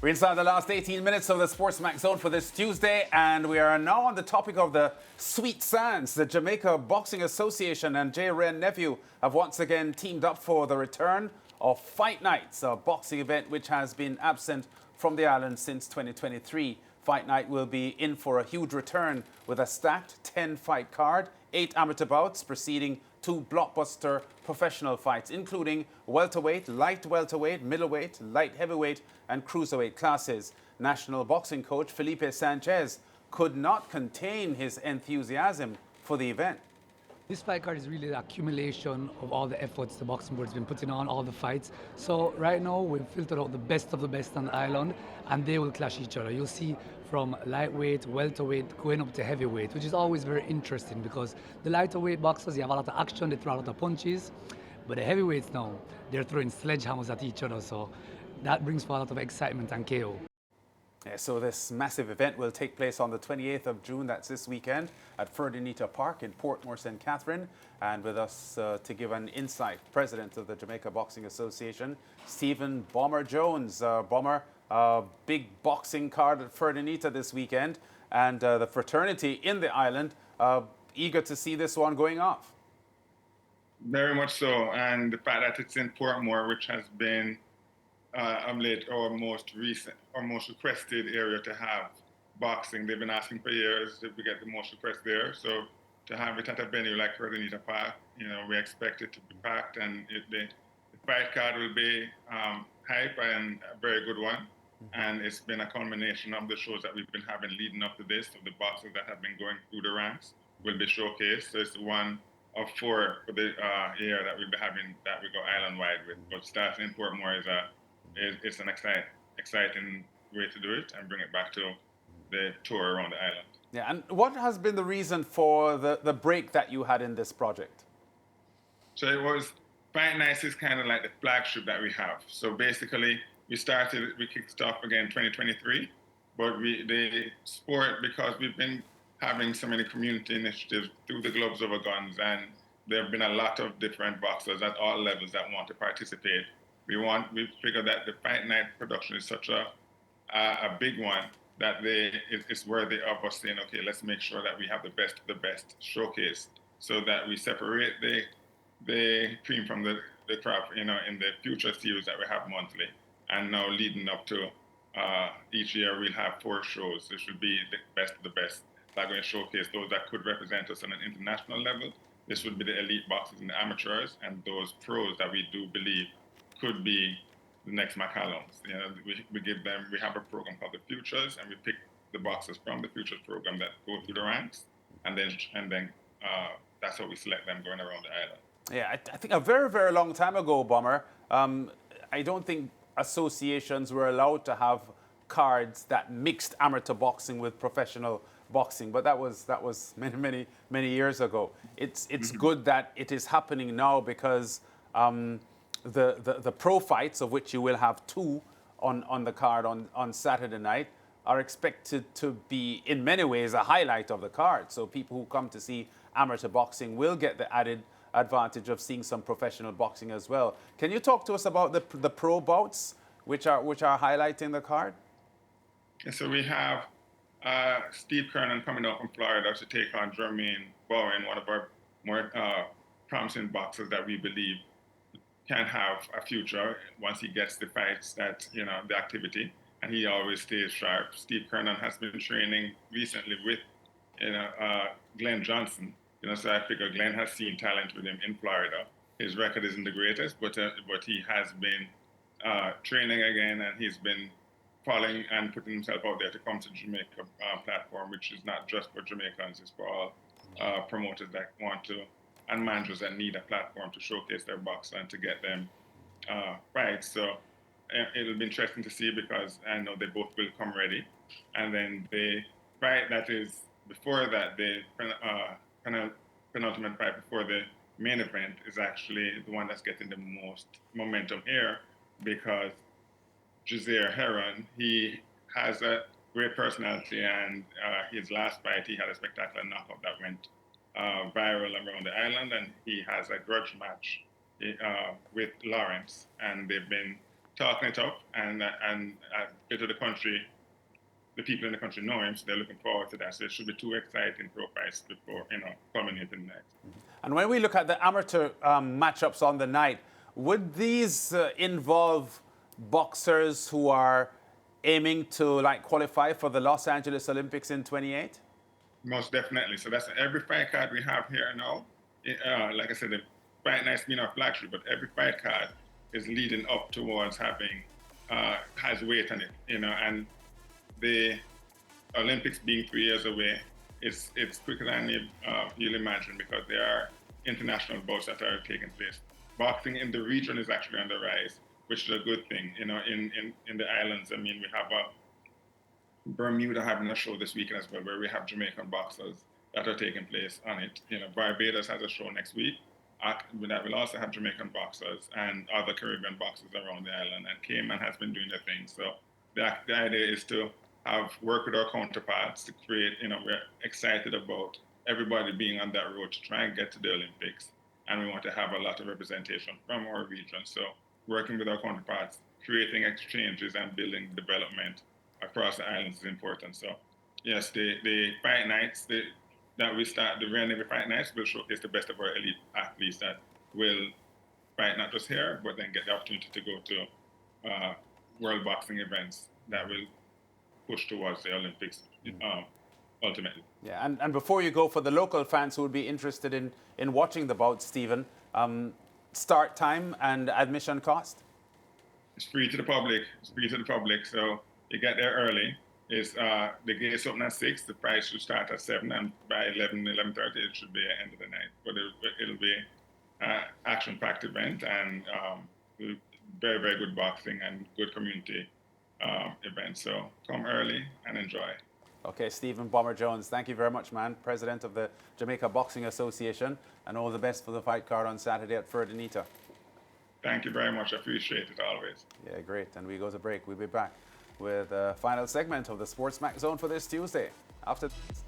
We're inside the last 18 minutes of the SportsMax Zone for this Tuesday, and we are now on the topic of the Sweet Sands. The Jamaica Boxing Association and Wray Nephew have once again teamed up for the return of Fight Nights, a boxing event which has been absent from the island since 2023. Fight Night will be in for a huge return with a stacked 10-fight card, 8 amateur bouts preceding 2 blockbuster professional fights, including welterweight, light welterweight, middleweight, light heavyweight, and cruiserweight classes. National boxing coach Felipe Sanchez could not contain his enthusiasm for the event. This fight card is really the accumulation of all the efforts the boxing board's been putting on, all the fights. So right now we've filtered out the best of the best on the island, and they will clash each other. You'll see from lightweight, welterweight, going up to heavyweight, which is always very interesting because the lighter weight boxers, you have a lot of action, they throw a lot of punches, but the heavyweights now, they're throwing sledgehammers at each other, so that brings for a lot of excitement and KO. Yeah, so this massive event will take place on the 28th of June, that's this weekend, at Ferdinita Park in Portmore, St. Catherine. And with us to give an insight, President of the Jamaica Boxing Association, Stephen Bomber Jones. Bomber, big boxing card at Ferdinita this weekend, and the fraternity in the island eager to see this one going off. Very much so, and the fact that it's in Portmore, which has been late our most recent or most requested area to have boxing. They've been asking for years if we get the most requests there. So to have it at a venue like Ferdinita Park, we expect it to be packed, and the fight card will be hype and a very good one. Mm-hmm. And it's been a culmination of the shows that we've been having leading up to this. So the boxers that have been going through the ranks will be showcased. So it's one of 4 for the year that we'll be having that we go island-wide with. But starting in Portmore it's an exciting way to do it and bring it back to the tour around the island. Yeah, and what has been the reason for the break that you had in this project? So it was, Fight Nights is kind of like the flagship that we have. So basically, we kicked off again 2023, but the sport, because we've been having so many community initiatives through the Gloves Over Guns, and there have been a lot of different boxers at all levels that want to participate. We figured that the Fight Night production is such a big one that it's worthy of us saying, okay, let's make sure that we have the best of the best showcase, so that we separate the cream from the crop, in the future series that we have monthly. And now leading up to each year, we'll have 4 shows. This should be the best of the best that are going to showcase those that could represent us on an international level. This would be the elite boxers and the amateurs, and those pros that we do believe could be the next McCallums. We have a program called the Futures, and we pick the boxers from the Futures program that go through the ranks, and then that's how we select them going around the island. Yeah, I think a very, very long time ago, Bomber, I don't think associations were allowed to have cards that mixed amateur boxing with professional boxing, but that was many, many years ago. It's mm-hmm. good that it is happening now, because the pro fights, of which you will have 2 on the card on Saturday night, are expected to be in many ways a highlight of the card. So people who come to see amateur boxing will get the added advantage of seeing some professional boxing as well. Can you talk to us about the pro bouts which are highlighting the card? Yeah, so we have Steve Kernan coming out from Florida to take on Jermaine Bowen, one of our more promising boxers that we believe can have a future once he gets the fights, that the activity, and he always stays sharp. Steve Kernan has been training recently with Glenn Johnson, so I figure Glenn has seen talent with him in Florida. His record isn't the greatest, but he has been training again, and he's been following and putting himself out there to come to Jamaica platform, which is not just for Jamaicans, it's for all promoters that want to, and managers that need a platform to showcase their box and to get them fights. So it'll be interesting to see, because I know they both will come ready. And then the fight that is before that, the penultimate fight before the main event, is actually the one that's getting the most momentum here, because Jazeer Heron, he has a great personality, and his last fight, he had a spectacular knockout that went viral around the island, and he has a grudge match with Lawrence, and they've been talking it up, and a bit of the country, the people in the country know him, so they're looking forward to that. So it should be two exciting pro fights before, culminating next. And when we look at the amateur matchups on the night, would these involve boxers who are aiming to qualify for the Los Angeles Olympics in 28? Most definitely. So that's every fight card we have here now. Like I said, the fight night's been our flagship, but every fight card is leading up towards having has weight on it. And the Olympics being 3 years away, it's quicker than you'll imagine, because there are international bouts that are taking place. Boxing in the region is actually on the rise, which is a good thing. In the islands, I mean, we have Bermuda having a show this weekend as well, where we have Jamaican boxers that are taking place on it. Barbados has a show next week that will also have Jamaican boxers and other Caribbean boxers around the island. And Cayman has been doing their thing. So the idea is to work with our counterparts to create. We're excited about everybody being on that road to try and get to the Olympics, and we want to have a lot of representation from our region. So working with our counterparts, creating exchanges and building development across the islands is important. So yes, the fight nights that we start, the Wray fight nights will showcase the best of our elite athletes that will fight not just here, but then get the opportunity to go to world boxing events that will push towards the Olympics ultimately. Yeah, and before you go, for the local fans who would be interested in watching the bout, Stephen, start time and admission cost? It's free to the public. So you get there early. The gates open at 6. The price should start at 7, and by 11:30 it should be the end of the night. But it'll be an action-packed event, and very, very good boxing and good community event. So come early and enjoy. Okay, Stephen Bomber Jones, thank you very much, man. President of the Jamaica Boxing Association, and all the best for the fight card on Saturday at Ferdanita. Thank you very much. I appreciate it always. Yeah, great. And we go to break. We'll be back with the final segment of the SportsMax Zone for this Tuesday. After this.